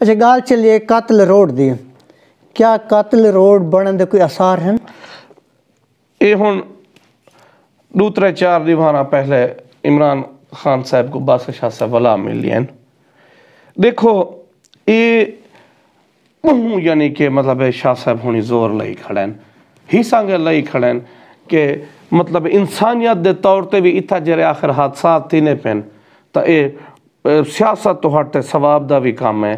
اچھا گال چلیے قاتل روڈ دی، کیا قاتل روڈ بننے دے کوئی آثار ہیں؟ یہ ہن 2-4 دیوانہ پہلے عمران خان صاحب کو باسط شاہ صاحب ولا ملی ہیں. دیکھو یہ یعنی کہ مطلب شاہ صاحب ہونی زور لئی کھڑے ہیں، ہی سانگے لئی کھڑے ہیں کہ مطلب انسانیت دے طور تے بھی اتھا جرے آخر حادثات تینے پین تا اے سیاست تو ہٹے ثواب دا بھی کام ہے.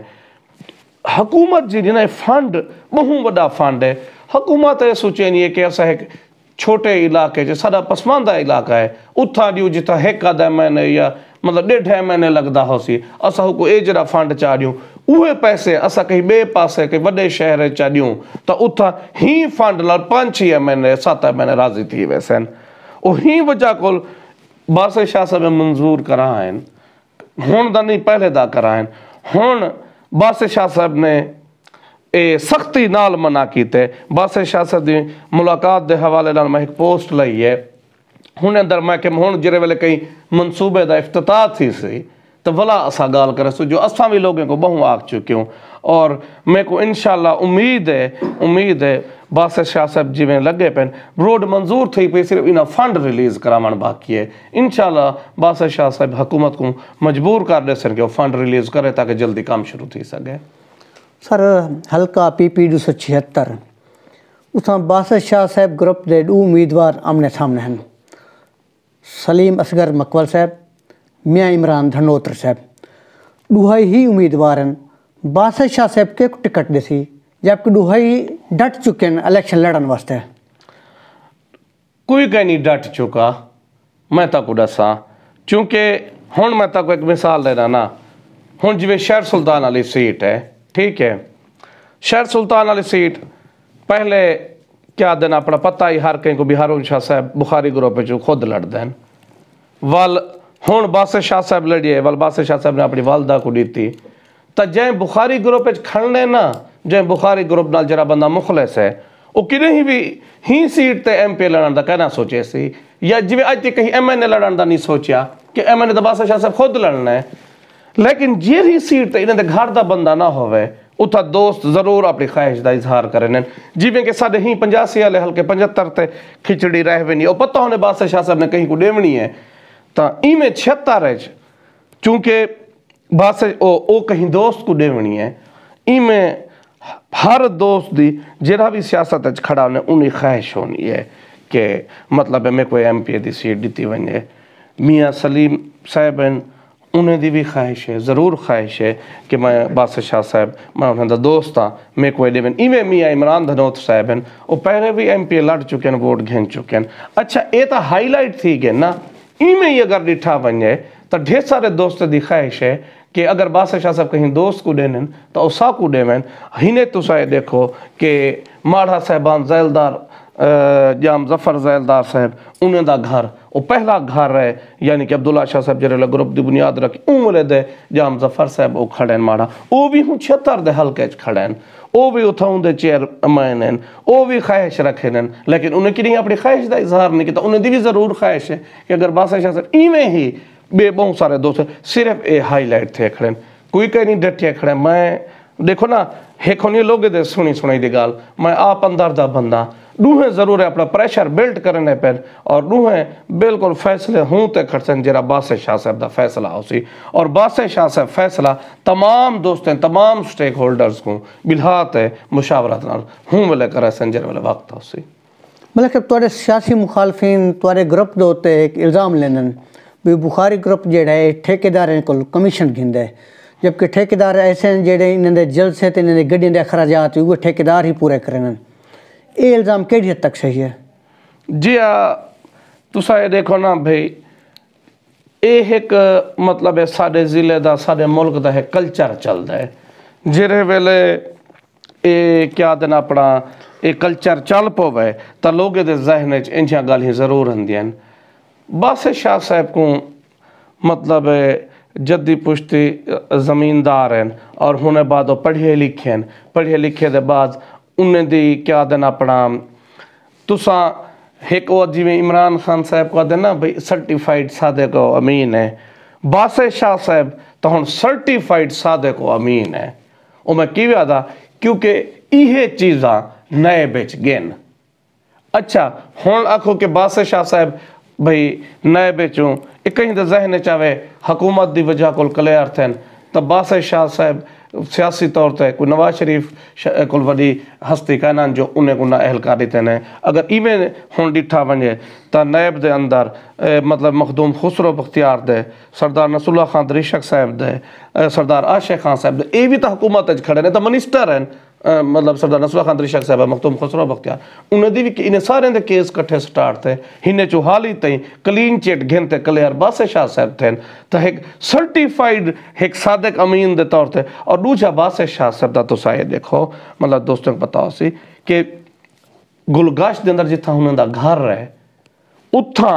حکومت جی جنہیں فنڈ بہت بڑا فنڈ ہے، حکومت یہ سوچے نہیں ہے کہ ایسا ایک چھوٹے علاقے جو سارا پسماندہ علاقہ ہے اتھا دیو جتا ایک آدھا مہینے یا مطلب 1.5 مہینے لگدا ہو سی اسا کو اے جڑا فنڈ چاہ دیوں اوہے پیسے اسا کہیں بے پاسے کہ وڈے شہر چاہ دیوں تا اتھا ہی فنڈ لال 5-6 مہینے 7 مہینے راضی تھی ویسے او ہی وجہ کول باسط شاہ صاحب منظور کرائیں ہون دا نہیں پہلے دا کرائیں. ہون باسط شاہ صاحب نے سختی نال منع کیتے. باسط شاہ صاحب دی ملاقات دے حوالے نال میں ایک پوسٹ لئی ہے ہن اندر میں کہ ہن جرے ویلے کئی منصوبے دا افتتاح تھی سی تو ولا اسا گال کرے سو جو اساں بھی لوگوں کو بہوں آگ چکے ہوں اور میں کو انشاءاللہ امید ہے باسط شاہ صاحب جی میں لگے پین روڈ منظور تھی پہ صرف انہا فنڈ ریلیز کرامان باقی ہے. انشاءاللہ باسط شاہ صاحب حکومت کو مجبور کر دے سن کہ وہ فنڈ ریلیز کرے تاکہ جلدی کام شروع تھی سکے. سر حلقہ PP 276 اتھاں باسط شاہ صاحب گروپ دے 2 امیدوار آمنے سامنے ہیں، سلیم اصغر مقبل صاحب، میاں عمران دھنوتر صاحب. دوہائی ہی امیدوار ہیں. باسط شاہ صاحب کے ٹکٹ دے سی جبکہ دوہائی ڈٹ چکے ہیں الیکشن لڑن واسطے؟ کوئی کہیں نہیں ڈٹ چکا میں تا کو ڈسا چونکہ ہن میں تا کو ایک مثال دینا نا. ہن جو شہر سلطان علی سیٹ ہے ٹھیک ہے، شہر سلطان علی سیٹ پہلے کیا دینا اپنا پتہ ہی ہر کہیں کو بھی ہارون شاہ صاحب بخاری گروہ پہ جو خود لڑ دیں وال ہون باسط شاہ صاحب لڑیے وال باسط شاہ صاحب نے اپنی والدہ کو دیتی تا جائیں بخاری گروہ پہ کھڑنے نا جائیں بخاری گروہ نال جرا بندہ مخلص ہے وہ کنہیں بھی ہی سیٹ تے MP لڑن دا کہنا سوچے سی یا جو آج تے کہیں MNA لڑن دا نہیں سوچیا کہ MNA دا باسط شاہ صاحب خود لڑنا ہے. لیکن جیر ہی سیٹ تے انہیں دے گھر دا بندہ نہ ہوئے اتھا دوست ضرور اپنی خواہش دا اظہار کرنے جی میں کہ ساڑھے ہی 85 والے ہلکے 75 تے کھچڑی رہ بھی نہیں اور پتہ ہونے باسط شاہ صاحب نے کہیں کو دیونی ہے تا ای میں 76 رہ چونکہ باسط او کہیں دوست کو دیونی ہے ای میں ہر دوست دی جرا بھی سیاست اچ کھڑا ہونے انہی خواہش ہونی ہے کہ مطلب ہے میں کوئی MP دی سیٹ دیتی ونجے. میاں سلیم صاحب ہیں انہیں دی بھی خواہش ہے ضرور خواہش ہے کہ میں باسط شاہ صاحب میں انہیں دا دوست ہاں میں کوئی دیون ایویں میاں عمران دھنوتر صاحب ہیں وہ پہلے بھی MP لڑ چکے ہیں ووٹ گھن چکے ہیں. اچھا اے تا ہائی لائٹ تھی گئے نا ایویں ہی اگر ڈٹھا ونجے تو ڈھیر سارے دوست دی خواہش ہے کہ اگر باسط شاہ صاحب کہیں دوست کو دینن تو اسا کو دیون. ہینے تو سائے دیکھو کہ ماڑھا صاحبان زیلدار جام ظفر زیلدار صاحب انہیں دا گھر وہ پہلا گھر ہے یعنی کہ عبداللہ شاہ صاحب جرے گروپ دی بنیاد رکھی اونلے دے جام ظفر صاحب وہ کھڑے ہیں ماڑھا وہ بھی ہوں 76 دے حلقے کھڑے ہیں وہ بھی اتھاؤں دے چیئر مین ہیں وہ بھی خواہش رکھے ہیں لیکن انہیں کی نہیں اپنی خواہش دا اظہار نہیں کیتا. انہیں دی بھی ضرور خواہش ہے کہ اگر باسط شاہ صاحب ایویں ہی بے بہت سارے دوست صرف اے ہائی لائٹ تھے کھڑے کوئی کہیں نہیں ڈٹے کھڑے. میں دیکھو نا ایک ہونی لوگے دے سنی دی گال میں آپ اندر دا بندہ روحیں ضرور ہے اپنا پریشر بلڈ کرنے پر اور روحیں بالکل فیصلے ہوں تے کھڑسن جرا باسط شاہ صاحب دا فیصلہ ہو سی اور باسط شاہ صاحب فیصلہ تمام دوستیں تمام سٹیک ہولڈرز کو بلہات ہے مشاورت نال ہوں ملے کرے سن جرے والے وقت ہو سی. مطلب کہ توڑے سیاسی مخالفین توڑے گروپ دوتے ایک الزام لینن بھی بخاری گروپ جیڑا ہے ٹھیکیداریں کو کمیشن گھندے جبکہ ٹھیکیدار ایسے ہیں جیڑے انہیں دے جلسے تے انہیں دے گڈین دے اخراجات وہ ٹھیکیدار ہی پورے کرنن. یہ الزام کیڑی حد تک صحیح ہے؟ جی تو سائے دیکھو نا بھئی ایک مطلب ہے ساڑھے ضلع دا ساڑھے ملک دا ہے کلچر چل دا ہے جرے ویلے کیا دینا اپنا کلچر چل پوے تا لوگے دے ذہن انچیاں گالیاں ضرور ہندیاں. باسط شاہ صاحب کو مطلب جدی پشتی زمیندار ہیں اور ہونے بعد وہ پڑھے لکھے دے بعد انہیں دی کیا دینا اپنا تساں ایک وہ جی میں عمران خان صاحب کو دینا بھئی سرٹیفائیڈ صادق و امین ہے. باسط شاہ صاحب تو ہن سرٹیفائیڈ صادق و امین ہے. وہ میں کی وعدہ کیونکہ یہ چیزاں نئے بچ گئن. اچھا ہون آکھو کہ باسط شاہ صاحب بھئی نئے بچوں ایک کہیں دے ذہن چاہے حکومت دی وجہ کل کلیار تھین تو باسط شاہ صاحب سیاسی طور تے کوئی نواز شریف کل وڈی ہستی کہنان جو انہیں کو نہ اہلکاری تھین ہے. اگر ایویں ہون ڈٹھا ونجے تا نیب دے اندر مطلب مخدوم خسرو بختیار دے سردار نصر اللہ خان دریشک صاحب دے سردار عاشق خان صاحب دے اے بھی تا حکومت اج کھڑے نے تا منسٹر ہیں مطلب سردار نصر اللہ خان دریشک صاحب مخدوم خسرو بختیار انہیں دی بھی کہ انہیں سارے دے کیس کٹھے سٹارٹ تھے ہنے چو حالی تئیں کلین چیٹ گھنتے کلیئر باسط شاہ صاحب تھے تا ایک سرٹیفائیڈ ایک صادق امین دے طور تے. اور دوجا باسط شاہ صاحب دا تو سائے دیکھو مطلب دوستوں کو پتا ہو سی کہ گلگاش دے اندر جتھا انہوں دا گھر رہے اتھا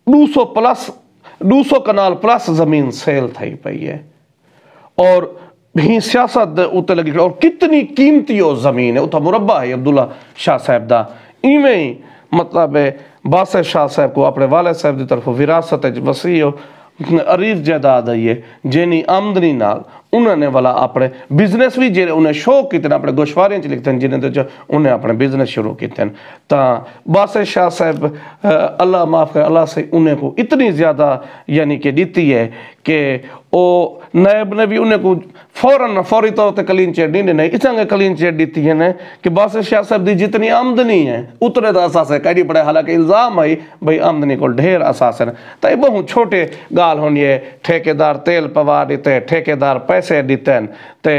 200 کنال پلس زمین سیل تھئی پئی ہے اور بھی سیاست اتنے لگی اور کتنی قیمتی وہ زمین ہے اتھا مربع ہے عبداللہ شاہ صاحب دا. ایویں ہی مطلب باسط شاہ صاحب کو اپنے والد صاحب دی طرف وراثت وسیع عریض جائیداد ہے جنی آمدنی نال انہوں نے والا اپنے بزنس بھی جیرے انہیں شوق کیتے ہیں اپنے گوشواریاں چ لکھتے ہیں جنہیں تو انہیں اپنے بزنس شروع کیتے ہیں. تا باسط شاہ صاحب اللہ معاف کرے اللہ سے انہیں کو اتنی زیادہ یعنی کہ دیتی ہے کہ او نیب نے بھی انہیں کو فوری طور تے کلین چیٹ نہیں اس طرح کلین چیٹ دیتی ہے کہ باسط شاہ صاحب دی جتنی آمدنی ہے اتنے دا اساس ہے کہہ پڑے حالانکہ الزام ہے بھئی آمدنی کو ڈھیر اساس ہے. تا یہ بہت چھوٹے گال ہونی ہے ٹھیکیدار تیل پوا دیتے ٹھیکیدار پیسے دیتے ہیں تے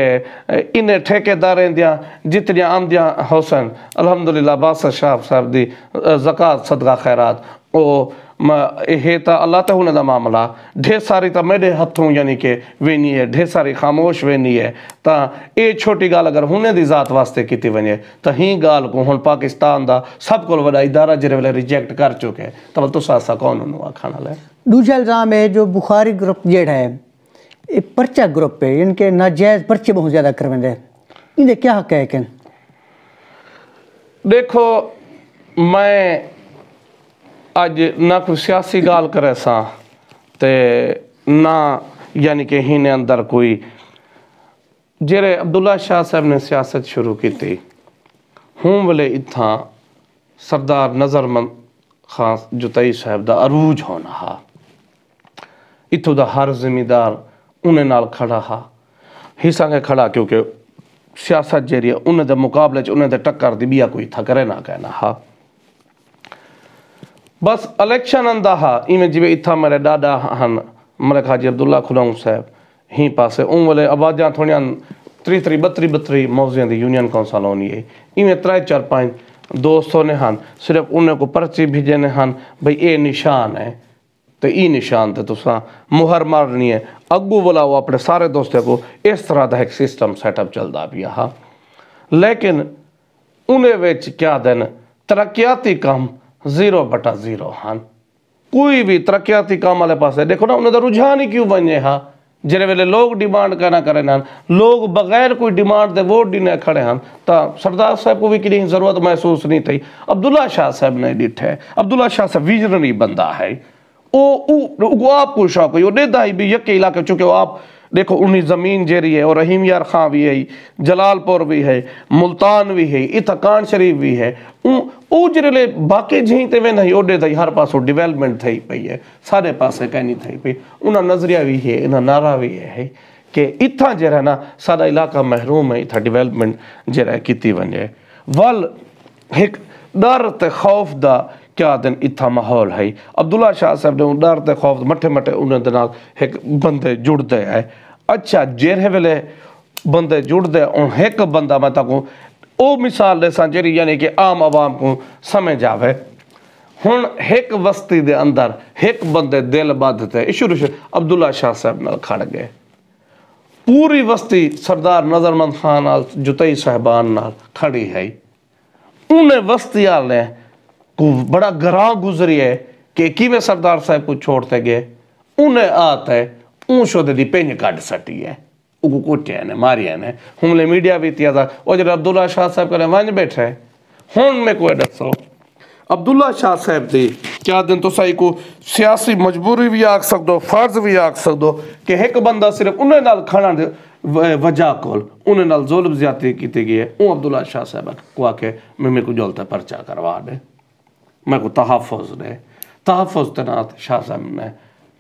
انہیں ٹھیکیداریں دیاں جتنی آمدیاں حسن الحمدللہ باسط شاہ صاحب دی زکاة صدقہ خیرات او یہ تا اللہ تے ہونے دا معاملہ ڈھیر ساری تا میرے ہتھوں یعنی کہ وینی ہے ڈھیر ساری خاموش وینی ہے. تا اے چھوٹی گال اگر ہونے دی ذات واسطے کیتی ونجے تا ہی گال کو ہن پاکستان دا سب کو وڈا ادارہ جڑے ویلے ریجیکٹ کر چکے تو تو ساسا کون انہوں آکھانا لے. دوسرا الزام ہے جو بخاری گروپ جیڑا ہے یہ پرچہ گروپ ہے ان کے ناجائز پرچے بہت زیادہ کروندے انہیں کیا حق ہے کہ دیکھو میں آج نہ کوئی سیاسی گال کرے سا تے نہ یعنی کہ ہی نے اندر کوئی جیرے عبداللہ شاہ صاحب نے سیاست شروع کی تھی ہوں ولے اتھا سردار نظرمند خان جتائی صاحب دا عروج ہونا ہا اتھو دا ہر ذمہ دار انہیں نال کھڑا ہا حصہ کے کھڑا کیونکہ سیاست جیری ہے انہیں دے مقابلے انہیں دے ٹکر دی بیا کوئی تھا کرے نہ کہنا ہا. بس الیکشن اندہ ہا ایمیں جی اتھا میرے ڈاڈا ہن ملک حاجی عبداللہ کھلاؤں صاحب ہی پاسے ان والے آبادیاں تھوڑیاں 32 موضوعیں دی یونین کونسل ہونی ہے ایمیں 3-4-5 دوستوں نے ہن صرف انہیں کو پرچی بھیجے نے ہن بھئی اے نشان ہے تو ای نشان تے تساں مہر مارنی ہے اگو والا وہ اپنے سارے دوستوں کو اس طرح دا ایک سسٹم سیٹ اپ چلدا پیا ہا. لیکن انہیں وچ کیا دن ترقیاتی کام 0/0 ہن کوئی بھی ترقیاتی کام والے پاس ہے دیکھو نا انہیں دا رجحان ہی کیوں بنے ہا جرے ویلے لوگ ڈیمانڈ کرنا کرے نا لوگ بغیر کوئی ڈیمانڈ دے ووٹ دینے کھڑے ہیں تا سردار صاحب کو بھی کی ضرورت محسوس نہیں تھی. عبداللہ شاہ صاحب نے ڈٹھے عبداللہ شاہ صاحب ویژنری بندہ ہے وہ آپ کو شوق ہے وہ دیتا ہی بھی یک علاقے چونکہ وہ آپ دیکھو انہی زمین جیری ہے اور رحیم یار خان بھی ہے جلال پور بھی ہے ملتان بھی ہے اتقان شریف بھی ہے او جرے لے باقی جہیں تے وہ نہیں او دیتا ہی ہر پاس وہ ڈیویلپمنٹ تھئی پئی ہے سارے پاسے کہنی تھئی پئی انہا نظریہ بھی ہے انہا نعرہ بھی ہے کہ اتھا جرہ نا سارا علاقہ محروم ہے اتھا ڈیویلپمنٹ جرہ کیتی ونجے وال ایک ڈر تے خوف دا کیا دن اتھا ماحول ہے. عبداللہ شاہ صاحب نے ڈر تے خوف مٹھے انہیں دنال ایک بندے جڑ دے ہے. اچھا جیرے ویلے بندے جڑ دے ان ایک بندہ میں تاکوں او مثال دے سان جیری یعنی کہ عام عوام کو سمجھ آوے ہن ایک وسطی دے اندر ایک بندے دل بادھتے شروع عبداللہ شاہ صاحب نال کھڑ گئے پوری وسطی سردار نظرمند خان نال جتائی صاحبان نال کھڑی ہے. انہیں وسطی آلے کو بڑا گراں گزری ہے کہ کیویں سردار صاحب کو چھوڑتے گئے انہیں آتا ہے اون شودے دی پینج کاٹ سٹی ہے اگو کوٹے ہیں ماری ہیں ہم لے میڈیا بھی تیا تھا وہ جب عبداللہ شاہ صاحب کرے وانج بیٹھے ہون میں کوئی ڈسو عبداللہ شاہ صاحب دی کیا دن تو سائی کو سیاسی مجبوری بھی آگ سکدو فرض بھی آگ سکدو کہ ایک بندہ صرف انہیں نال کھانا دے وجہ کول انہیں نال ظلم زیادتی کی گئی ہے وہ عبداللہ شاہ صاحب کو آکے میں کو جولتا پرچہ کروا دے میں کو تحفظ دے تحفظ تنات شاہ صاحب نے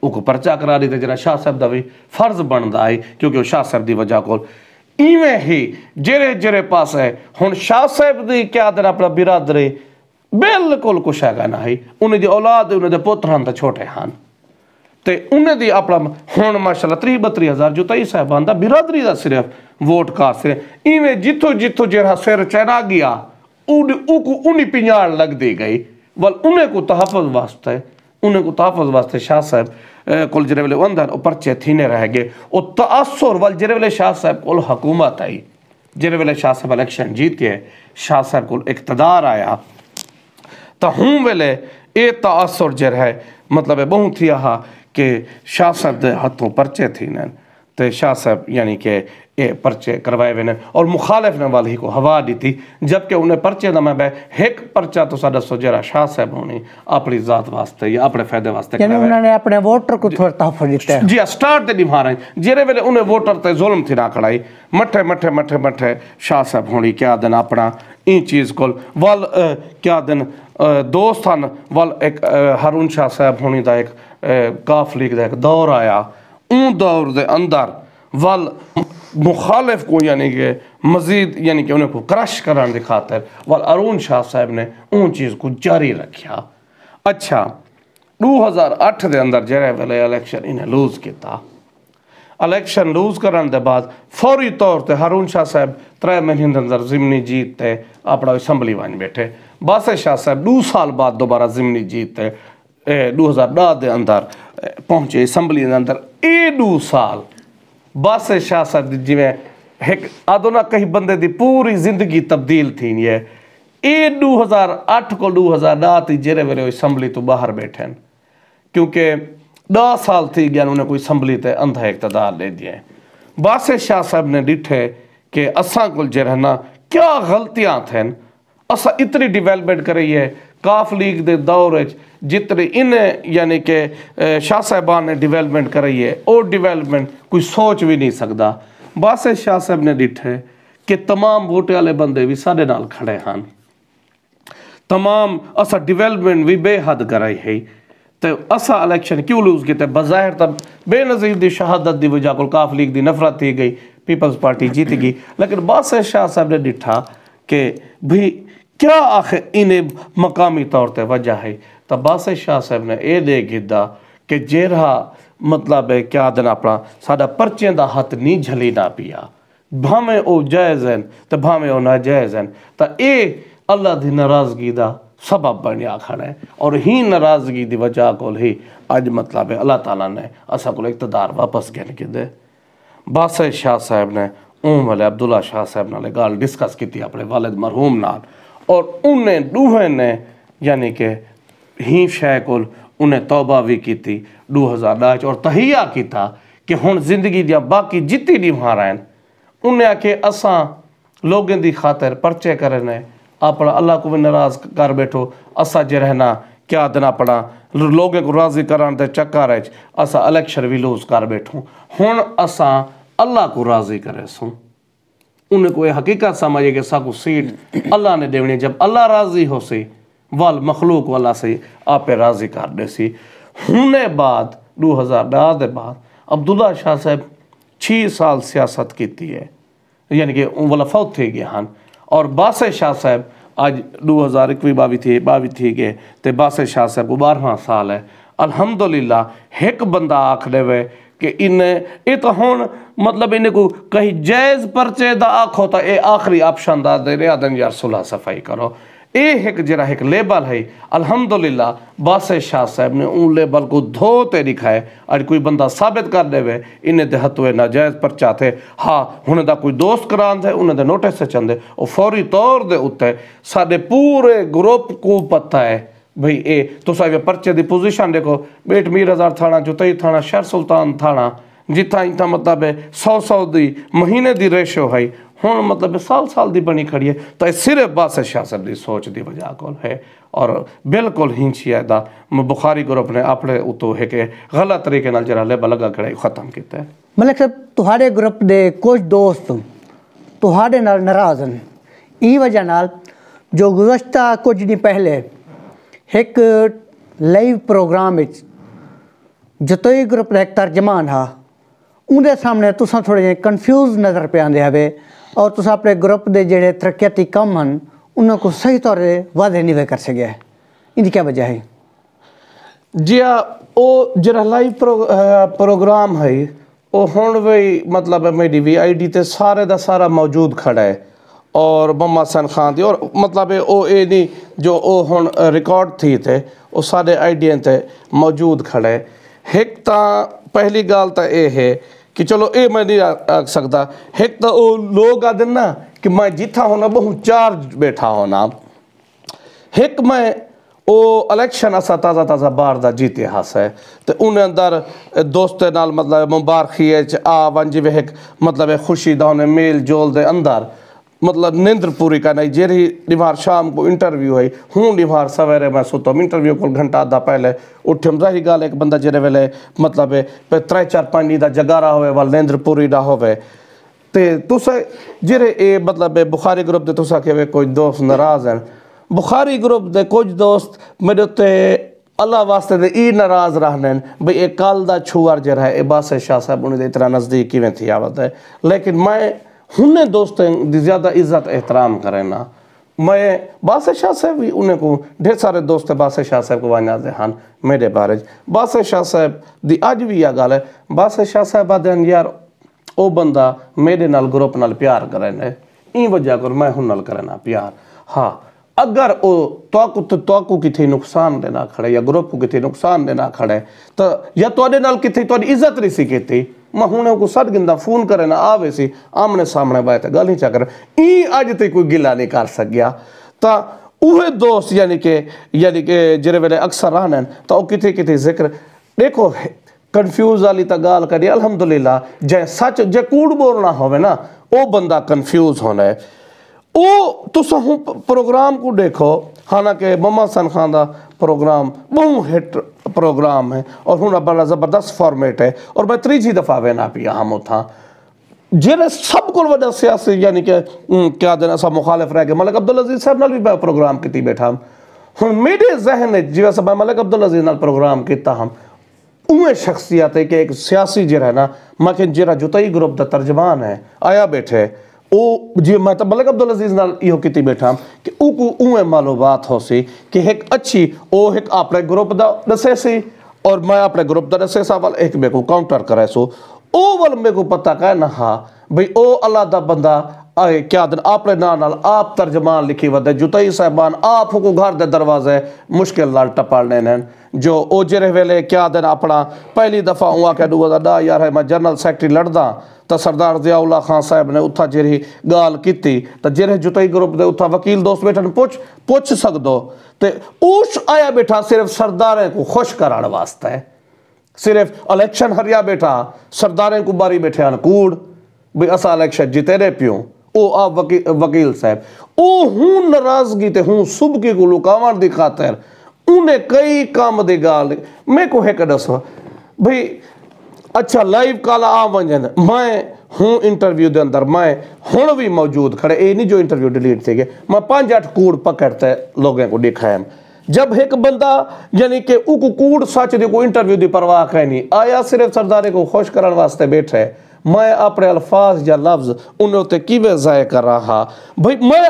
وہ کو پرچہ کرا دی تے جرا شاہ صاحب دا بھی فرض بندا ہے کیونکہ وہ شاہ صاحب دی وجہ کول ایویں ہی جرے پاس ہے ہن شاہ صاحب دی کیا دن اپنا برادری بالکل کچھ ہے نہ ہے انہیں دی اولاد انہیں دے پتر ہن تے چھوٹے ہن تے انہیں دی اپنا ہن ماشاءاللہ 32 ہزار جو تئی صاحبان دا برادری دا صرف ووٹ کاسٹ ایویں جتھو جرا سر چنا گیا انہیں پنجاڑ لگ دی گئی ول انہیں کو تحفظ واسطے شاہ صاحب کل جرے ویلے اندر پرچے تھینے رہ گئے او تاثر ول جرے ویلے شاہ صاحب کل حکومت آئی جرے ویلے شاہ صاحب الیکشن جیت کے شاہ صاحب کل اقتدار آیا تا ہوں ویلے اے تاثر جر ہے مطلب بہت تھی آہا کہ شاہ صاحب دے ہتھوں پرچے تھینے تے شاہ صاحب یعنی کہ اے پرچے کروائے وینے اور مخالف نے والی کو ہوا دی تھی جبکہ انہیں پرچے نہ میں بے ایک پرچہ تو سادہ سجرہ شاہ صاحب ہونی اپنی ذات واسطے یا اپنے فائدے واسطے یعنی انہوں نے اپنے ووٹر کو تھوڑا تحفظ دیتا ہے جی سٹارٹ دے نبھا رہے ہیں جیرے ویلے انہیں ووٹر تے ظلم تھی نہ کڑائی مٹھے شاہ صاحب ہونی کیا دن اپنا این چیز کول وال کیا دن دوست ہن وال ایک ہارون شاہ صاحب ہونی دا ایک کاف لیگ دا ایک دور آیا اون دور دے اندر وال مخالف کو یعنی کہ مزید یعنی کہ انہیں کو کرش کران دی خاطر وال ہارون شاہ صاحب نے اون چیز کو جاری رکھیا اچھا 2008 دے اندر جرے ویلے الیکشن انہیں لوز کیتا الیکشن لوز کران دے بعد فوری طور تے ہارون شاہ صاحب 3 مہینے دے اندر ضمنی جیت تے اپنا اسمبلی وان بیٹھے باسط شاہ صاحب 2 سال بعد دوبارہ ضمنی جیت تے 2010 دے اندر پہنچے اسمبلی دے اندر 2 سال باسط شاہ صاحب جی میں ایک آدھونا کہیں بندے دی پوری زندگی تبدیل تھی یہ 2008 کو 2010 تی جرے ویرے اسمبلی تو باہر بیٹھیں کیونکہ 10 سال تھی گیا انہوں نے کوئی اسمبلی تے اندھا اقتدار لے دیے باسط شاہ صاحب نے ڈٹھے کہ اساں کل جرہنا کیا غلطیاں تھیں اساں اتنی ڈیویلپمنٹ کری ہے کاف لیگ دے دور جتنے انہیں یعنی کہ شاہ صاحبان نے ڈیویلپمنٹ کری ہے اور ڈیویلپمنٹ کوئی سوچ بھی نہیں سکتا باسط شاہ صاحب نے ڈٹھے کہ تمام ووٹے والے بندے بھی سارے نال کھڑے ہن تمام اسا ڈیویلپمنٹ بھی بے حد کرائی ہے تو اسا الیکشن کیوں لوز کیتے بظاہر تب بے نظیر دی شہادت دی وجہ کو کاف لیگ دی نفرت تھی گئی پیپلز پارٹی جیت گئی لیکن باسط شاہ صاحب نے ڈٹھا کہ بھی کیا آخر انہیں مقامی طور تے وجہ ہے تو باسط شاہ صاحب نے اے دے گدا کہ جیرہا مطلب ہے کیا دن اپنا سادہ پرچیں دا ہاتھ نہیں جھلی نہ پیا بھامے او جائز ہیں تو بھامے او ناجائز ہیں تو اے اللہ دی ناراضگی دا سبب بنیا کھڑا ہے اور ہی ناراضگی دی وجہ کو ہی آج مطلب ہے اللہ تعالیٰ نے اسا کو اقتدار واپس گن کے دے باسط شاہ صاحب نے والے عبداللہ شاہ صاحب نالے گال ڈسکس کی تھی اپنے والد مرحوم نال اور انہیں دوہے نے یعنی کہ ہی شے کول انہیں توبہ بھی کی تھی 2010 اور تہیہ کی تھا کہ ہن زندگی دیا باقی جتی نہیں وہاں رہن انہیں آکے اساں لوگیں دی خاطر پرچے کرنے اپنا اللہ کو بھی ناراض کر بیٹھو اسا جے رہنا کیا دن اپنا لوگیں کو راضی کران دے چکا رہے اسا الیکشن بھی لوز کر بیٹھو ہن اساں اللہ کو راضی کرے سوں انہیں کوئی حقیقت سمجھے کہ سا کو سیٹ اللہ نے دیونی جب اللہ راضی ہو سی وال مخلوق والا سے آپ راضی کر دے سی ہونے بعد 2010 دے بعد عبداللہ شاہ صاحب 6 سال سیاست کیتی ہے یعنی کہ والا فوت تھے گئے ہن اور باسط شاہ صاحب آج 2021 تھی گئے تے باسط شاہ صاحب کو 12واں سال ہے الحمدللہ ایک بندہ آکھ دے وے کہ انہیں یہ تو ہون مطلب انہیں کو کہیں جائز پرچے دا آکھ ہوتا اے آخری آپشن دا دے رہا دن یار صلح صفائی کرو اے ایک جرہ ایک لیبل ہے الحمدللہ باسط شاہ صاحب نے ان لیبل کو دھوتے دکھائے اور کوئی بندہ ثابت کر دے وے انہیں دے ہتوے ناجائز پرچہ تھے ہاں انہیں دا کوئی دوست کران تھے انہیں دے نوٹس سے چندے اور فوری طور دے اتے سادے پورے گروپ کو پتہ ہے بھئی اے تو صاحب پرچے دی پوزیشن دیکھو بیٹ میر ہزار تھانا جتائی تھانا شہر سلطان تھانا جتھا انتا مطلب ہے 100 دی مہینے دی ریشو ہے ہوں مطلب سال دی بنی کھڑی ہے تو صرف باسط شاہ صاحب دی سوچ دی وجہ کول ہے اور بالکل ہینچی ہے دا بخاری گروپ نے اپنے اتو ہے کہ غلط طریقے نال جڑا لیبل لگا کھڑا ختم کیتا ہے. ملک صاحب تہاڈے گروپ دے کچھ دوست تہاڈے نال ناراض ہیں ای وجہ نال جو گزشتہ کچھ دن پہلے ایک لائیو پروگرام جتوئی گروپ دا ایک ترجمان ہا اندر سامنے تساں تھوڑے جے کنفیوز نظر پہ آندے ہوئے اور تساں اپنے گروپ دے جڑے ترقیاتی کم ہیں انہوں کو صحیح طور سے واضح نہیں کر سکے. ان کی کیا وجہ ہے؟ جی او جڑا لائیو پروگرام ہے وہ ہون وی مطلب میری وی آئی ڈی تے سارے دا سارا موجود کھڑا ہے اور مما حسن خان دی اور مطلب او اے نہیں جو او ہون ریکارڈ تھی تھے وہ سارے آئی ڈی تے موجود کھڑا ہے. ایک تا پہلی گال تا اے ہے کہ چلو اے میں نہیں آکھ سکتا ایک تا او لوگ آدھن نا کہ میں جیتھا ہونا بہت چارج بیٹھا ہونا ایک میں او الیکشن اسا تازہ بار دا جیتے ہاس ہے تو انہیں اندر دوستے نال مطلب مبارخی ونجی وے ایک مطلب خوشی دا انہیں میل جول دے اندر مطلب نیندر پوری کا نہیں جیری نبھار شام کو انٹرویو ہے ہوں نبھار سویرے میں سوتا ہوں انٹرویو کو گھنٹہ آدھا پہلے اٹھم رہی گال ایک بندہ جیرے ویلے مطلب پہ 3-4-5 دا جگارہ ہوئے وال نیندر پوری دا ہوئے تے تُسا جیرے اے مطلب بخاری گروپ دے تُسا کہ کوئی دوست ناراض ہیں بخاری گروپ دے کچھ دوست میرے تے اللہ واسطے دے ای ناراض رہنے بھئی ایک کال دا چھوار جے رہے عباس شاہ صاحب انہیں دے اتنا نزدیکی میں تھی آوت ہے لیکن میں ہنے دوستیں دی زیادہ عزت احترام کریں نا میں باسط شاہ صاحب بھی انہیں کو ڈھیر سارے دوست باسط شاہ صاحب کو وانیا دے ہاں میرے بارج باسط شاہ صاحب دی آج بھی یہ گال ہے باسط شاہ صاحب آدھیں یار او بندہ میرے نال گروپ نال پیار کریں این وجہ کر میں ہن نال کرنا پیار ہاں اگر او توقع کی تھی نقصان دینا کھڑے یا گروپ کو کی تھی نقصان دینا کھڑے تو یا توڑے نال کی تھی توڑی عزت رسی کی تھی میں ہونے کو سٹ گندہ فون کرے نا آوے سی آمنے سامنے بائے تھے گل ہی چاہ کرے این آج تے کوئی گلہ نہیں کر سکیا تا اوہ دوست یعنی کہ جرے ویلے اکثر رہنے تا او کی تھی ذکر دیکھو کنفیوز آلی تا گال کری الحمدللہ جے سچ جے کوڑ بولنا ہوئے نا او بندہ کنفیوز ہونا ہے او تو سہوں پروگرام کو دیکھو حالانکہ مما حسن خان دا پروگرام بہت ہٹ پروگرام ہے اور ہوں بڑا زبردست فارمیٹ ہے اور میں 3 دفعہ وینا پیا ہم تھا جیرے سب کو وجہ سیاسی یعنی کہ کیا دینا سا مخالف رہ گئے ملک عبدالعزیز صاحب نال بھی میں پروگرام کیتی بیٹھا ہوں میرے ذہن ہے جیوے سے میں ملک عبدالعزیز نال پروگرام کیتا ہم اوہ شخصیت ہے کہ ایک سیاسی جی رہنا مکن جیرہ جتائی گروپ دا ترجمان ہے آیا بیٹھے او جی میں تب ملک عبدالعزیز نال یہ کیتی بیٹھا کہ او کو اوہ معلومات ہو سی کہ ایک اچھی او ایک اپنے گروپ دا نسے سی اور میں اپنے گروپ دا نسے سا وال ایک میں کو کاؤنٹر کرے سو او وال میں کو پتہ کہے نہ ہاں بھئی او اللہ دا بندہ آئے کیا دن آپ نے نانال آپ ترجمان لکھی ودے جتائی صاحبان آپ کو گھر دے دروازے مشکل لال ٹپالنے نین جو او جرے ویلے کیا دن اپنا پہلی دفعہ ہوا کہ دوزہ دا یار ہے میں جنرل سیکٹری لڑدا تا سردار ضیاء اللہ خان صاحب نے اتھا جرہی گال کیتی تا جرہ جتائی گروپ دے اتھا وکیل دوست بیٹھن پوچھ سک دو تے اوش آیا بیٹھا صرف سرداریں کو خوش کراڑ واسطہ ہے صرف الیکشن ہریا بیٹھا سرداریں کو باری بیٹھے آن کوڑ بھی اسا الیکشن جیتے رہے پیوں او آپ وکیل صاحب او ہون ناراضگی تے ہون صبح کی کو لکاوان دی خاطر انہیں کئی کام دے گال میں کو ہے کدس ہو بھئی اچھا لائیو کالا ونجن میں ہوں انٹرویو دے اندر میں ہون بھی موجود کھڑے اے نہیں جو انٹرویو ڈیلیٹ تھے گئے میں 5-8 کوڑ پکڑتے لوگوں کو دکھائیں جب ایک بندہ یعنی کہ او کو کوڑ سچ دی کو انٹرویو دی پرواہ کرنی آیا صرف سردارے کو خوش کرن واسطے بیٹھے میں اپنے الفاظ یا لفظ انہوں تے کیوے ضائع کر رہا بھئی میں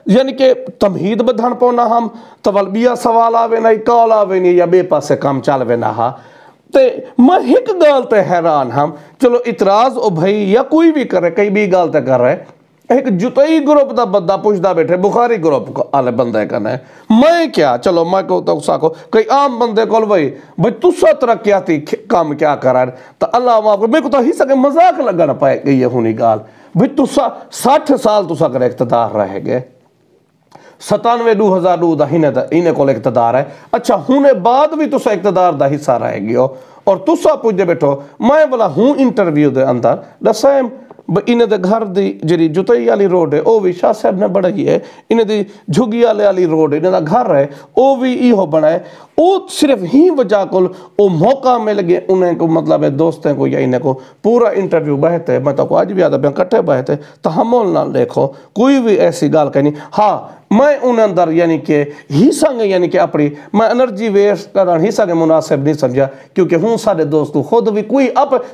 یعنی کہ تمہید بدھن پونا ہم تولبیہ سوال آوے نہیں کال آوے نہیں یا بے پاسے کام چالوے نہ ہا تے میں ایک گال تے حیران ہم چلو اعتراض او بھئی یا کوئی بھی کرے کئی بھی گال تے کر رہے ایک جتائی گروپ دا بندہ پوچھدا بیٹھے بخاری گروپ کو آلے بندے کنے میں کیا چلو میں کو تو ساکو کئی عام بندے کول بھئی تُسا ترقیاتی کام کیا کرا ہے تو اللہ معاف میں کو تو ہی سکے مذاق لگا نہ پائے گئی یہ ہونی گال بھئی تُسا 60 سال تُسا کر اقتدار رہے گے 97-2002 دا ہینے کول اقتدار ہے اچھا ہونے بعد بھی تُسا اقتدار دا حصہ رہے گی اور تُسا پوچھ دے بیٹھو میں بلا ہوں interview they another the same انہیں دے گھر دی جڑی جتائی والی روڈ ہے وہ بھی شاہ صاحب نے بڑھائی ہے، انہیں دی جھگی والی روڈ انہیں دا گھر ہے وہ بھی ایہو بنا ہے، وہ صرف ہی وجہ کو وہ موقع مل گئے انہیں کو مطلب ہے دوستیں کو یا انہیں کو پورا انٹرویو بہتے میں تو کو آج بھی آدھا بہن کٹھے بہتے تحمل نہ دیکھو کوئی بھی ایسی گال کہنی ہاں میں ان اندر یعنی کہ ہی سنگ یعنی کہ اپنی میں انرجی ویسٹ کرنا ہی سنگ مناسب نہیں سمجھا کیونکہ ہوں سارے دوستوں خود بھی کوئی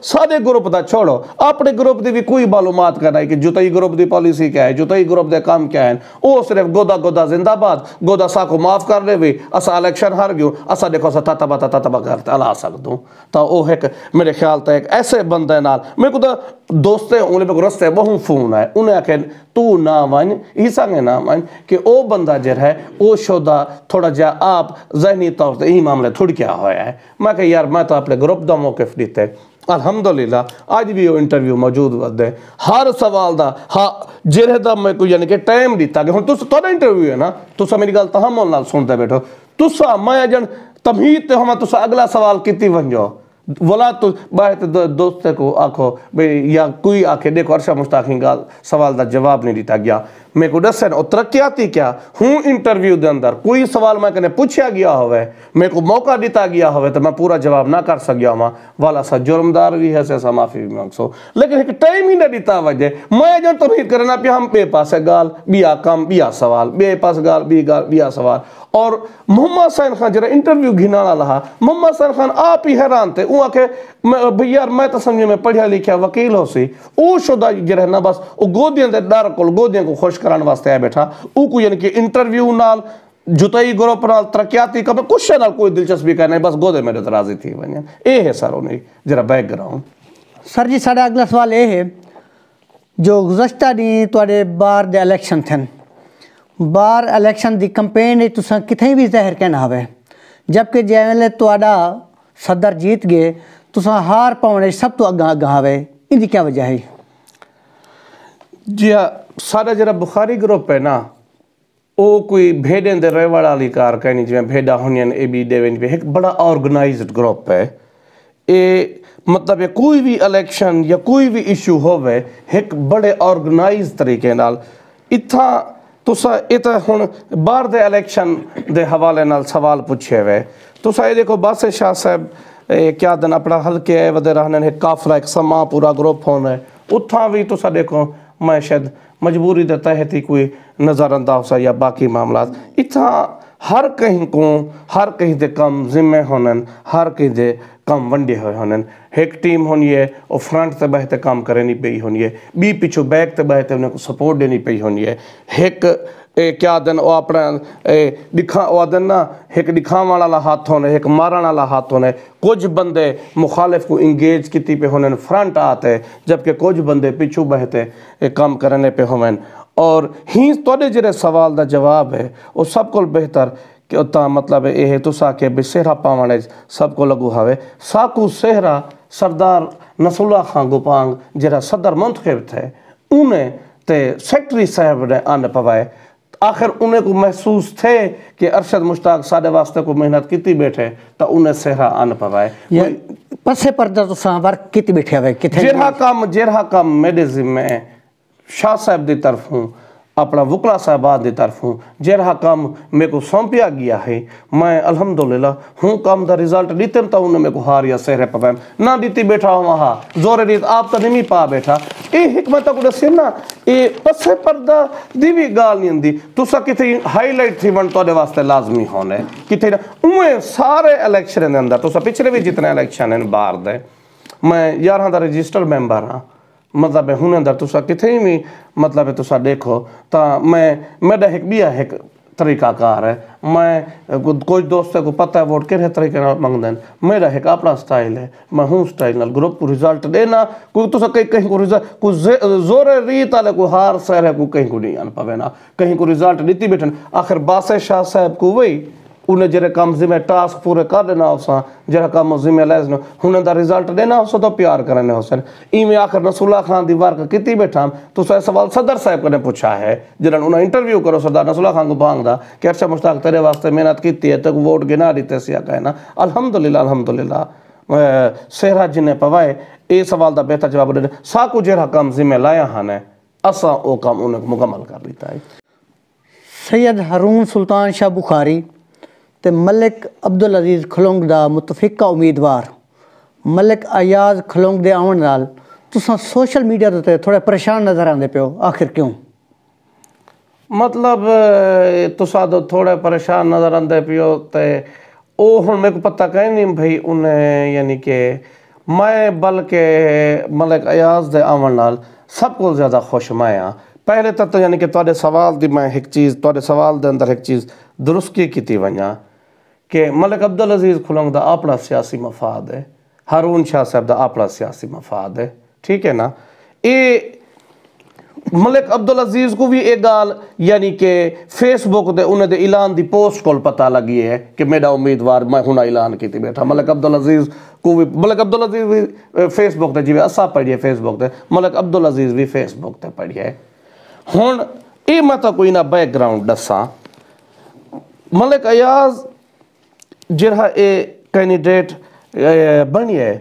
سارے گروپ دا چھوڑو اپنے گروپ دی بھی کوئی معلومات کرنا ہے کہ جتائی گروپ دی پالیسی کیا ہے جتائی گروپ دے کام کیا ہے وہ صرف گودا زندہ باد گودا سا کو معاف کر لے بھی اسا الیکشن ہار گیوں اسا دیکھو سا تتبا کرتے اللہ سکتوں تو وہ ایک میرے خیال تا ایک ایسے بندے نال میرے کو تو دوستے انہیں کو رستے بہوں فون ہے انہیں کہ تو نہ ون ہی سنگے نہ ون کہ او بندہ جر ہے او شدہ تھوڑا جا آپ ذہنی طور سے یہی معاملے تھوڑ کیا ہویا ہے میں کہ یار میں تو اپنے گروپ دا موقف دیتے الحمدللہ آج بھی وہ انٹرویو موجود ودے ہر سوال دا جرہ دا میں کو یعنی کہ ٹائم دیتا کہ ہن تھوڑا انٹرویو ہے نا تسا میری گل تحمل نال سنتے بیٹھو تسا میں جن تمہید تے ہما تسا اگلا سوال کیتی ونجو ولا تو باہت دوستے کو آکھو یا کوئی آکھے دیکھو عرشہ مشتاقین کا سوال دا جواب نہیں دیتا گیا میں کو دسن اور ترقیاتی کیا ہوں انٹرویو دے اندر کوئی سوال میں کہنے پوچھیا گیا ہوئے میں کو موقع دیتا گیا ہوئے تو میں پورا جواب نہ کر سکیا ہوں والا سا جرمدار بھی ہے سے معافی بھی مانگسو لیکن ایک ٹائم ہی نہ دیتا وجہ میں جن تمہید کرنا پہ ہم بے پاس ہے گال بیا کم بیا سوال بے پاس گال بیا سوال اور محمد حسین خان جرا انٹرویو گھنانا لہا محمد حسین خان آپ ہی حیران تھے وہ آکے بھئی یار میں تو سمجھے میں پڑھیا لکھیا وکیل ہو سی او شدہ جرہ نا بس او گودیاں دے ڈار کول گودیاں کو خوش کران واسطے آئے بیٹھا او کو یعنی کہ انٹرویو نال جتائی گروپ نال ترقیاتی کا کچھ نال کوئی دلچسپی کرنا ہے بس گودے میرے درازی تھی ونیا اے ہے سر انہیں جرا بیک گراؤنڈ سر جی ساڑھا اگلا سوال اے ہے جو گزشتہ نہیں توڑے بار دے الیکشن تھن بار الیکشن دی کمپین ہے تساں کتھیں بھی ظاہر کہنا ہوئے جبکہ جیوے توڑا صدر جیت گئے تساں ہار پاؤنے سب تو اگاں ہوئے ان دی کیا وجہ ہے؟ جی ہاں سارا جرا بخاری گروپ ہے نا او کوئی بھیڑیں دے ریوڑا لی کار کہنی جو بھیڑا ہونین اے بی ڈیوین بھی ایک بڑا آرگنائزڈ گروپ ہے اے مطلب کوئی بھی الیکشن یا کوئی بھی ایشو ہوئے ایک بڑے آرگنائز طریقے نال اتھا تسا ایتا ہون بار دے الیکشن دے حوالے نال سوال پوچھے ہوئے تسا یہ دیکھو باسے شاہ صاحب کیا دن اپنا حلقے ہے ودے رہنے ایک کافلہ ایک سما پورا گروپ ہونے اتھا بھی تسا دیکھو میں شاید مجبوری دے تحتی کوئی نظر انداز یا باقی معاملات اتھا ہر کہیں دے کم ذمہ ہونن ہر کہیں دے کم ونڈے ہوئے ہونن ایک ٹیم ہونی ہے اور فرنٹ تے بہتے کام کرنی پئی ہونی ہے بی پیچھو بیک تے بہتے انہیں کو سپورٹ دینی پئی ہونی ہے ایک کیا دن وہ اپنا ایک دکھاؤں والا ہاتھ ہونے ایک مارن والا ہاتھ ہونے کچھ بندے مخالف کو انگیج کیتی پہ ہونے فرنٹ آتے جبکہ کچھ بندے پیچھو بہتے کام کرنے پہ ہونے اور ہی توڑے جرے سوال دا جواب ہے وہ سب کو بہتر کہ اتنا مطلب یہ ہے تو ساکے بھی سہرہ پاوانے سب کو لگو ہوئے ساکو سہرہ سردار نصر اللہ خان گوپانگ جرا صدر منتخب تھے انہیں تے سیکٹری صاحب نے آنے پوائے آخر انہیں کو محسوس تھے کہ ارشد مشتاق سادے واسطے کو محنت کیتی بیٹھے تو انہیں سہرہ آنے پوائے پسے پردہ تو ساں ورک کیتی بیٹھے ہوئے جرہا کام میرے ذمہ شاہ صاحب دی طرف ہوں اپنا وکلا صاحبات دی طرف ہوں جرہا کام میں کو سونپیا گیا ہے میں الحمدللہ ہوں کام دا ریزلٹ دیتم تا انہیں میں کو ہار یا سہرے پاوائم نہ دیتی بیٹھا ہوں وہاں زور دیت آپ تا نمی پا بیٹھا اے حکمتہ کو دسی نا اے پسے پردہ دی بھی گال نہیں اندی تو سا کتے ہائی لائٹ تھی ون تو دے واسطے لازمی ہونے کتے انہیں سارے الیکشن دے اندر تو سا پچھلے بھی جتنے الیکشن ہیں بار دے میں یارہاں دا رجسٹر ممبر ہاں مطلب ہونے اندر تو سا کتھے ہی مطلب تو سا دیکھو تا میرا ایک بیا ایک طریقہ کار ہے میں کوئی دوستے کو پتہ ہے ووٹ کرے طریقے نال مانگ دیں میرا ایک اپنا سٹائل ہے میں ہوں سٹائل نال گروپ کو ریزلٹ دینا کوئی تو سا کہیں کو ریزلٹ کوئی زور ریت آلے کو ہار سہرے کو کہیں کو نہیں آن پاوے نا کہیں کو ریزلٹ دیتی بیٹھن آخر باسے شاہ صاحب کو وہی انہیں جرے کام ذمہ ٹاسک پورے کر دینا ہو سا جرے کام ذمہ لیزنا انہیں دا ریزلٹ دینا ہو سا تو پیار کرنے ہو سا میں آخر نصر اللہ خان دی وارک کتی بیٹھا تو سا سوال صدر صاحب کو نے پوچھا ہے جنہاں انہیں انٹرویو کرو سردار نصر اللہ خان کو بانگ دا کہ ارشد مشتاق تیرے واسطے محنت کیتی ہے تو ووٹ گنا دیتے سیا کہنا الحمدللہ صحرا جنہیں پوائے اے سوال دا بہتر جواب دے ساکو جہاں کام ذمہ لایا ہاں ہے اساں او کام انہیں مکمل کر دیتا ہے. سید ہارون سلطان شاہ بخاری تے ملک عبدالعزیز کھلونگ دا متفقہ امیدوار ملک ایاز کھلونگ دے آون نال تساں سوشل میڈیا تے تھوڑے پریشان نظر آندے پیو، آخر کیوں؟ مطلب تساں تو تھوڑے پریشان نظر آندے پیو تے او ہن میرے کو پتہ کہیں نہیں بھئی انہیں یعنی کہ میں بلکہ ملک ایاز دے آون نال سب کو زیادہ خوش میں ہاں. پہلے تو یعنی کہ تواڈے سوال دی میں ایک چیز تواڈے سوال دے اندر ایک چیز درست کیتی ونجا کہ ملک عبدالعزیز کھلونگ دا اپنا سیاسی مفاد ہے، ہارون شاہ صاحب دا اپنا سیاسی مفاد ہے، ٹھیک ہے نا. اے ملک عبدالعزیز کو بھی ایک گال یعنی کہ فیس بک دے انہیں دے اعلان دی پوسٹ کول پتہ لگی ہے کہ میرا امیدوار میں ہنا اعلان کیتی بیٹھا. ملک عبدالعزیز کو بھی ملک عبدالعزیز بھی فیس بک تے جی اسا پڑھیے فیس بک تے ملک عبدالعزیز بھی فیس بک تے پڑھیے. ہن اے میں تو کوئی نہ بیک گراؤنڈ دساں ملک ایاز جرہا اے کینڈیڈیٹ بنی ہے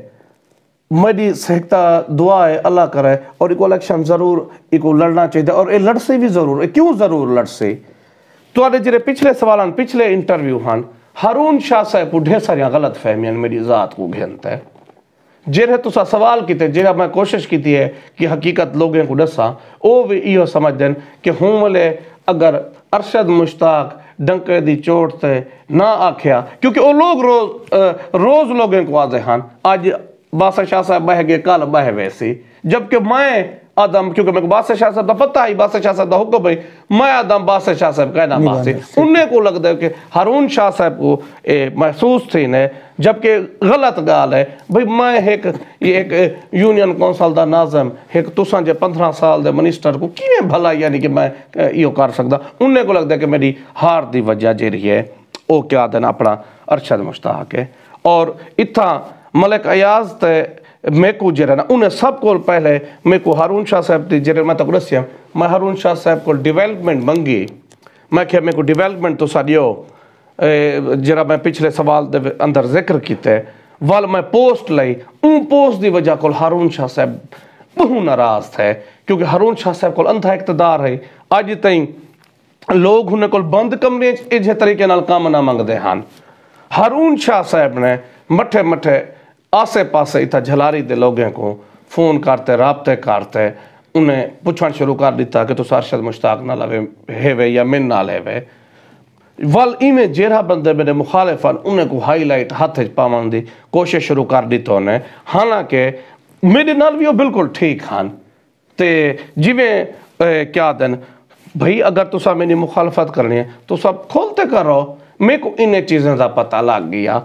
میری سہکتا دعا ہے اللہ کرے اور ایک الیکشن ضرور ایک لڑنا چاہیے اور اے لڑ سے بھی ضرور ہے. کیوں ضرور لڑ سے تو جڑے پچھلے سوالان پچھلے انٹرویو ہن ہارون شاہ صاحب کو ڈھیر ساری غلط فہمیاں میری ذات کو گھنتا ہے جڑے تسا سوال کیتے جڑا میں کوشش کیتی ہے کہ حقیقت لوگوں کو دساں او بھی یہ سمجھ دین کہ ہوں ملے اگر ارشد مشتاق ڈنکے دی چوٹ تے نہ آکھیا کیونکہ وہ لوگ روز لوگوں کو آدھے ہن آج باسا شاہ صاحب بہ گئے کل بہ ویسی جبکہ میں آدم کیونکہ میں کو باسا شاہ صاحب دا پتہ ہی باسا شاہ صاحب دا حکم ہے میں آدم باسا شاہ صاحب کہنا باسی انہیں کو لگ دے کہ ہارون شاہ صاحب کو محسوس تھی نے جبکہ غلط گال ہے بھئی میں ایک یونین کونسل دا ناظم ایک تساں جے 15 سال دے منسٹر کو کیویں بھلا یعنی کہ میں یہ کر سکتا انہیں کو لگ دے کہ میری ہار دی وجہ جیری ہے او کیا دینا اپنا ارشد مشتاق ہے. اور اتھا ملک ایاز تے میں کو جرے نا انہیں سب کو پہلے میں کو ہارون شاہ صاحب دی جرے میں تک رسیم میں ہارون شاہ صاحب کو ڈیویلپمنٹ منگی میں کہ میں کو ڈیویلپمنٹ تو ساڑیو جرا میں پچھلے سوال دے اندر ذکر کیتے وال میں پوسٹ لئی ان پوسٹ دی وجہ کو ہارون شاہ صاحب بہو ناراض تھے کیونکہ ہارون شاہ صاحب کو اندھا اقتدار ہے آج تائیں لوگ انہیں کو بند کمرے اجھے طریقے نال کام نہ منگ دے ہن. ہارون شاہ صاحب نے مٹھے مٹھے آسے پاسے اتھا جھلاری دے لوگوں کو فون کرتے رابطے کرتے انہیں پوچھنا شروع کر دیتا کہ تو ارشد مشتاق نہ لوے ہے یا من نہ لے وال ایویں جیرا بندے میرے مخالفان انہیں کو ہائی لائٹ ہاتھ پاون دی کوشش شروع کر دیتا انہیں حالانکہ میرے نال بھی وہ بالکل ٹھیک ہن تے جیویں کیا دن بھئی اگر تسا میری مخالفت کرنی ہے تو سب کھولتے کرو میں کو انہیں چیزیں دا پتہ لگ گیا.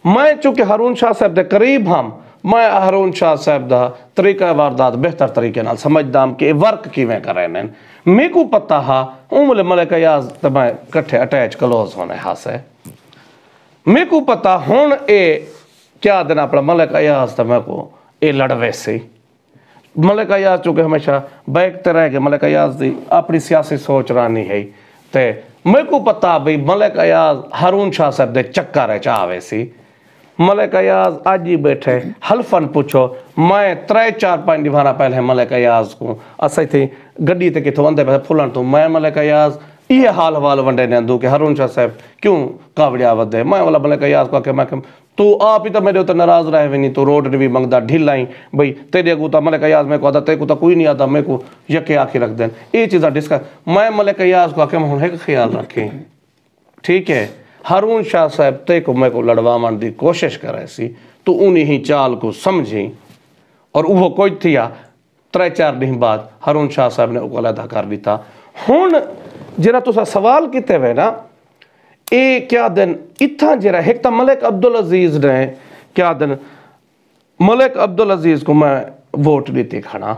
میں چونکہ ہارون شاہ صاحب دے قریب ہم میں ہارون شاہ صاحب دا طریقہ واردات بہتر طریقے نال سمجھدام کہ ورک کیویں کرے نین میں کو پتہ ہا ملک ایاز تے میں کٹھے اٹیچ کلوز ہونے ہاسے میں کو پتہ ہون اے کیا دن اپنا ملک ایاز تے میں کو اے لڑوے سی ملک ایاز چونکہ ہمیشہ بیکتے رہ گئے ملک ایاز دی اپنی سیاسی سوچ رانی ہے تے میں کو پتہ بھئی ملک ایاز ہارون شاہ صاحب دے چکا رہ چاہوے سی. ملک ایاز آج ہی بیٹھے حلفن پوچھو میں 3-4-5 دیوانا پہلے ملک ایاز کو اسائی تھی گڑی تے کتھو وندے پہلے پھولن تو میں ملک ایاز یہ حال حوال ونڈے نے دوں کہ ہارون شاہ صاحب کیوں کاوڑیا ودے میں والا ملک ایاز کو کہ میں تو آپ ہی تو میرے اتنے ناراض رہے ہوئے نہیں تو روڈ نے بھی منگدہ ڈھل لائیں بھئی تیرے کو تو ملک ایاز میں کو آدھا تے کو تو کوئی نہیں آدھا میں کو یکے آکھی رکھ دیں یہ چیزیں ڈسکس میں ملک ایاز کو کہ میں ایک خیال رکھیں ٹھیک ہے. ہارون شاہ صاحب تے کو میں کو لڑوامان دی کوشش کر رہے سی تو انہی ہی چال کو سمجھیں اور وہ کوئی تھیا 3-4 دن بعد ہارون شاہ صاحب نے علیحدہ کر دیتا. ہون جرا تو سوال کیتے ہوئے نا اے کیا دن اتھا جرا ایک تا ملک عبدالعزیز نے کیا دن ملک عبدالعزیز کو میں ووٹ دیتی کھڑا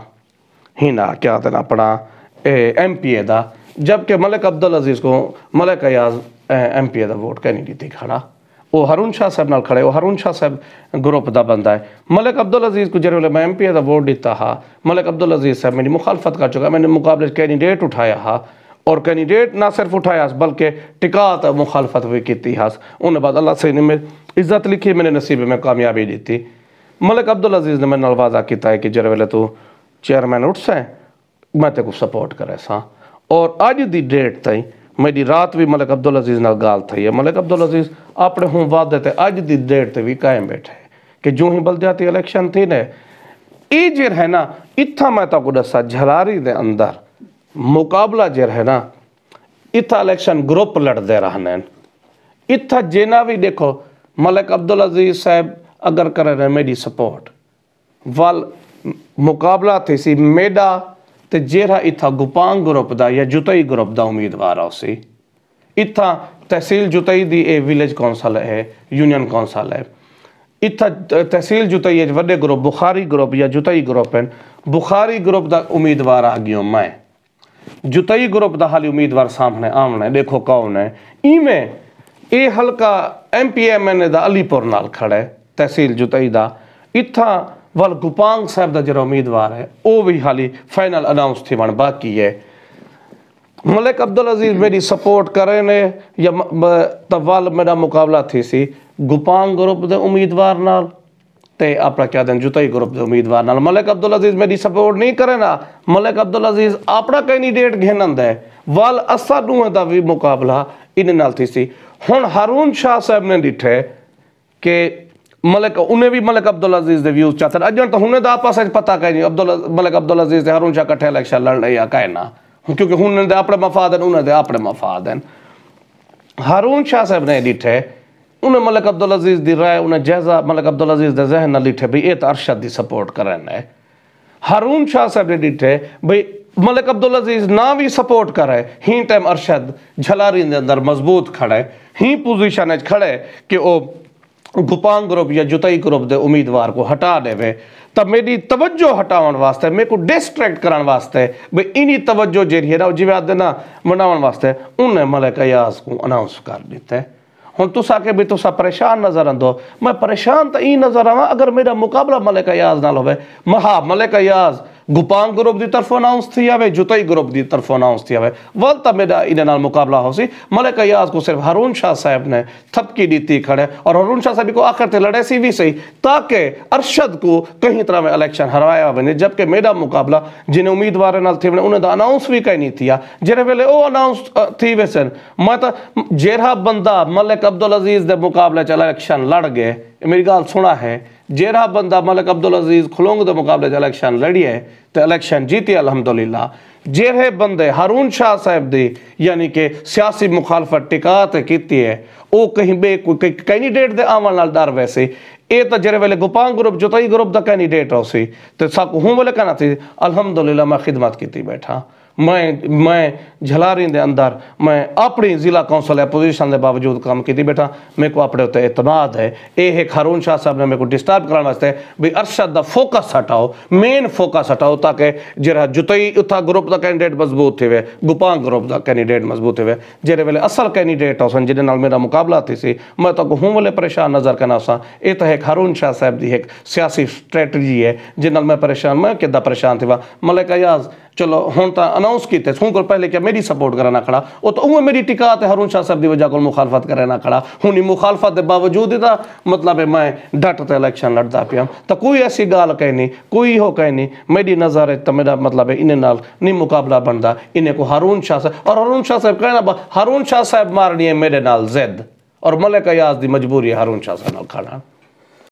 ہی نا کیا دن اپنا ایم پی اے دا جبکہ ملک عبدالعزیز کو ملک ایاز ایم پی اے دا ووٹ کہنی دیتی کھڑا وہ ہارون شاہ صاحب نال کھڑے وہ ہارون شاہ صاحب گروپ دا بندہ ہے. ملک عبدالعزیز کو جرے میں ایم پی اے دا ووٹ دیتا ہا ملک عبدالعزیز صاحب میری مخالفت کر چکا میں نے مقابلے کینڈیڈیٹ اٹھایا ہا اور کینڈیڈیٹ نہ صرف اٹھایا بلکہ ٹکات مخالفت بھی کی ہاس انہیں بعد اللہ سے میں عزت لکھی میں نے نصیب میں کامیابی دیتی ملک عبدالعزیز نے میں نے واضح کیتا ہے کہ جرے ویلے تو چیئرمین اٹھ سیں میں تے کو سپورٹ کرے ساں اور آج دی ڈیٹ تائیں میری رات بھی ملک عبدالعزیز نال گال تھی ہے ملک عبدالعزیز اپنے ہوں وعدے تے آج دی ڈیٹ تے بھی قائم بیٹھے کہ جو ہی بلدیاتی الیکشن تھی نے ای جر ہے نا اتھا میں تا کو دسا جھلاری دے اندر مقابلہ جر ہے نا اتھا الیکشن گروپ لڑ دے رہنے اتھا جینا بھی دیکھو ملک عبدالعزیز صاحب اگر کرے رہے میری سپورٹ وال مقابلہ تھی سی میڈا تے جیرہ اتھا گپانگ گروپ دا یا جتائی گروپ دا امیدوار آو سی اتھا تحصیل جتائی دی اے ویلیج کونسل ہے یونین کونسل ہے اتھا تحصیل جتائی ہے وڈے گروپ بخاری گروپ یا جتائی گروپ ہیں بخاری گروپ دا امیدوار آگیوں میں جتائی گروپ دا حالی امیدوار سامنے آمنے دیکھو کون ہے ای میں اے حلقہ ایم پی ایم این دا علی پور نال کھڑے تحصیل جتائی دا اتھا وال گپانگ صاحب دا جرا امیدوار ہے او بھی حالی فائنل اناؤنس تھی وان باقی ہے ملک عبدالعزیز میری سپورٹ کرے نے یا توال میرا مقابلہ تھی سی گپانگ گروپ دے امیدوار نال تے اپنا کیا دیں جتائی گروپ دے امیدوار نال ملک عبدالعزیز میری سپورٹ نہیں کرے نا ملک عبدالعزیز اپنا کینڈیڈیٹ گھنند ہے وال اسا نوہ دا بھی مقابلہ انہیں نال تھی سی ہن ہارون شاہ صاحب نے ڈٹھے کہ انہیں بھی ملک عبدالعزیز دے ویوز چاہتے ہیں اجن تو انہیں دا آپا سچ پتا کہیں نہیں ملک عبدالعزیز دے ہارون شاہ کٹھے الیکشن لڑ رہے یا کہیں نا کیونکہ انہیں دے اپنے مفاد ہیں انہیں دے اپنے مفاد ہیں ہارون شاہ صاحب نے ڈٹھے انہیں ملک عبدالعزیز دی رائے انہیں جہزہ ملک عبدالعزیز دے ذہن نہ لٹھے بھی ایت ارشد دی سپورٹ کرنے ہے ہارون شاہ صاحب نے ڈٹھے بھی ملک عبدالعزیز نہ بھی سپورٹ کرے ہی ٹائم ارشد جھلاری دے اندر مضبوط کھڑے ہی پوزیشن ہے کھڑے کہ وہ گپانگ گروپ یا جتائی گروپ دے امیدوار کو ہٹا دے وے تب میری توجہ ہٹاون واسطے میں کو ڈسٹریکٹ کران واسطے بھئی انہی توجہ جیری ہے نا جیوے دینا مناون واسطے انہیں ملک ایاز کو اناؤنس کر دیتے ہن تو سا کے بھی تو سا پریشان نظر اندو میں پریشان تا این نظر آواں اگر میرا مقابلہ ملک ایاز نال ہوئے مہا ملک ایاز گپانگ گروپ دی طرف اناؤنس تھی آوے جتائی گروپ دی طرف اناؤنس تھی آوے والتا میرا انہیں نال مقابلہ ہو سی ملک ایاز کو صرف ہارون شاہ صاحب نے تھپکی دیتی کھڑے اور ہارون شاہ صاحب کو آخر تے لڑے سی بھی صحیح تاکہ ارشد کو کہیں طرح میں الیکشن ہروایا بنے جبکہ میرا مقابلہ جنہیں امیدوار نال تھی انہیں دا اناؤنس بھی کہیں نہیں تھیا جنہیں ویلے او اناؤنس تھی ویسن میں تا جیرہ بندہ ملک عبدالعزیز دے مقابلہ چل الیکشن لڑ گئے میری گال سنا ہے جیرہ بندہ ملک عبدالعزیز کھلونگ دے مقابلے چل الیکشن لڑی ہے تو الیکشن جیتی الحمدللہ جیرہ بندے ہارون شاہ صاحب دی یعنی کہ سیاسی مخالفت ٹکات کیتی ہے او کہیں بے کوئی کینڈیڈیٹ دے آمان نال ڈر ویسے اے تا جرے ویلے Gopang group جتائی group the candidate ہو سی تو ساکو ہوں ویلے کہنا تھی الحمدللہ میں خدمت کیتی بیٹھا میں جھلاری دے اندر میں اپنی ضلع کونسل اپوزیشن دے باوجود کام کی تھی بیٹھا میں کو اپنے ہوتے اعتماد ہے اے ایک ہارون شاہ صاحب نے میں کو ڈسٹرب کرنا واسطے بھی ارشد دا فوکس ہٹاؤ مین فوکس ہٹاؤ تاکہ جرہ جتائی اتھا گروپ دا کینڈیڈیٹ مضبوط تھے گپانگ گروپ دا کینڈیڈیٹ مضبوط تھے جرے ویلے اصل کینڈیڈیٹ ہو سن جنہیں نال میرا مقابلہ تھی سی میں تو ہوں ویلے پریشان نظر کرنا سا اے تا ایک ہارون شاہ صاحب دی ایک سیاسی سٹریٹجی ہے جنہیں میں پریشان میں کدہ پریشان تھی ملک ایاز چلو ہون تا اناؤنس کیتے ہوں کو پہلے کیا میری سپورٹ کرنا کھڑا او تو اوہ میری ٹکات ہے ہارون شاہ صاحب دی وجہ کو مخالفت کرنا کھڑا ہونی مخالفت دے باوجود ہی تا مطلب ہے میں ڈٹ تے الیکشن لڑتا پیا تا کوئی ایسی گال کہیں نہیں کوئی ہو کہیں نہیں میری نظر ہے تا میرا مطلب ہے انہیں نال نہیں مقابلہ بندا انہیں کو ہارون شاہ صاحب اور ہارون شاہ صاحب کہنا ہارون شاہ صاحب مارنی ہے میرے نال زد اور ملک ایاز دی مجبوری ہے ہارون شاہ صاحب نال کھڑا